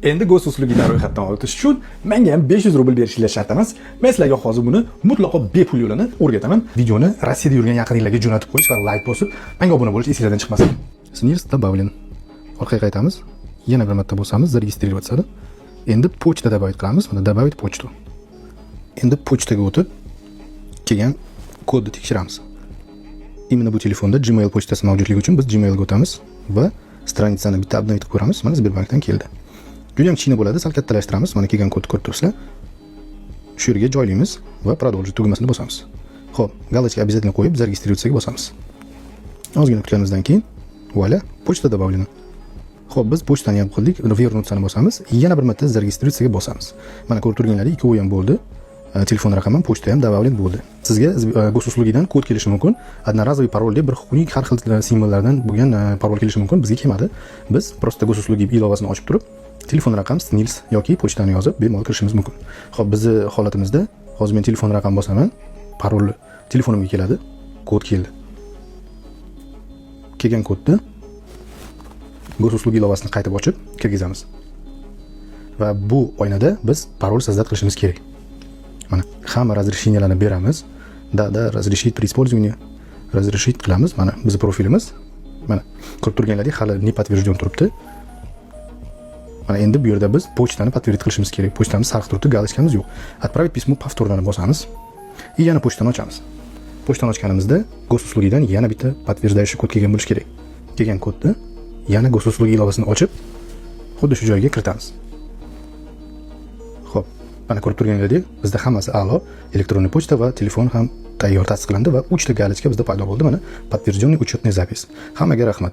Endi gos uslugidan ro'yxatdan o'tish uchun menga ham 500 rubl berishinglar shart emas. Men sizlarga hozir buni mutlaqo bepul yo'lini o'rgataman. Videoni Rossiyada yurgan yaqininglarga jo'natib qo'yish va like bosib, menga obuna bo'lish esingizdan chiqmasin. Снилс добавлен. Orqaga qaytamiz. Yana bir marta bosamiz, zaregistrироваться. Endi pochta добавить qilamiz. Mana добавить почту. Endi pochtaga o'tib kelgan kodni tekshiramiz. Именно bu telefonda Gmail pochtasi mavjudligi uchun biz Gmailga o'tamiz va stranitsani bitta obnovit qilib ko'ramiz. Mana Sberbankdan keldi. Juda ham kichkina bo'ladi, sal kattalashtiramiz. Mana kelgan kodni ko'rib turibsizlar. Shu yerga joylaymiz va продолжить tugmasini bosamiz. Xo'p, галочка обязательно qo'yib zaregistrироваться bosamiz. Ozgina kutganimizdan keyin voila, pochta добавлена. Xo'p, biz pochtani ham qildik, вернуться bosamiz. Yana bir marta zaregistrироваться bosamiz. Mana ko'rib turganlaringiz ikkovi ham bo'ldi. Telefon raqamim, pochta ham добавлен bo'ldi. Sizga gos uslugidan kod kelishi mumkin. Одноразовый parol deb bir xunuk har xil simvollardan bo'lgan parol kelishi mumkin. Bizga kelmadi. Biz просто gos uslugi ilovasini ochib turib, telefon raqam Snils yoki pochtani yozib bemalol kirishimiz mumkin. Xo'p, bizni holatimizda hozir men telefon raqam bosaman, parol telefonimga keladi, kod keldi. Kelgan kodni gos uslugi ilovasini qaytib ochib kirgizamiz. Va bu oynada biz parol soздать qilishimiz kerak. Mana hamma разрешенияларni beramiz. Da разрешить при использовании разрешить qilamiz. Mana bizning profilimiz. Mana ko'rib turganlaringiz hali не подтвержден turibdi. Mana endi bu yerda biz pochtani подтвердить qilishimiz kerak. Pochtamiz sariq turibdi, galochkamiz yo'q. Отправить письмо повторно bosamiz. Yana pochtani ochamiz. Pochtani ochganimizda gos uslugidan yana bitta подтверждающий kod kelgan bo'lishi kerak. Kelgan kodni yana gos uslugi ilovasini ochib, xuddi shu joyga kiritamiz. Xo'p, mana ko'rib turganlaringiz bizda hammasi a'lo, elektron pochta va telefon ham tayyor tasdiqlandi va 3 ta galochka bizda paydo bo'ldi. Mana подтвержденный учетный запись. Hammaga rahmat.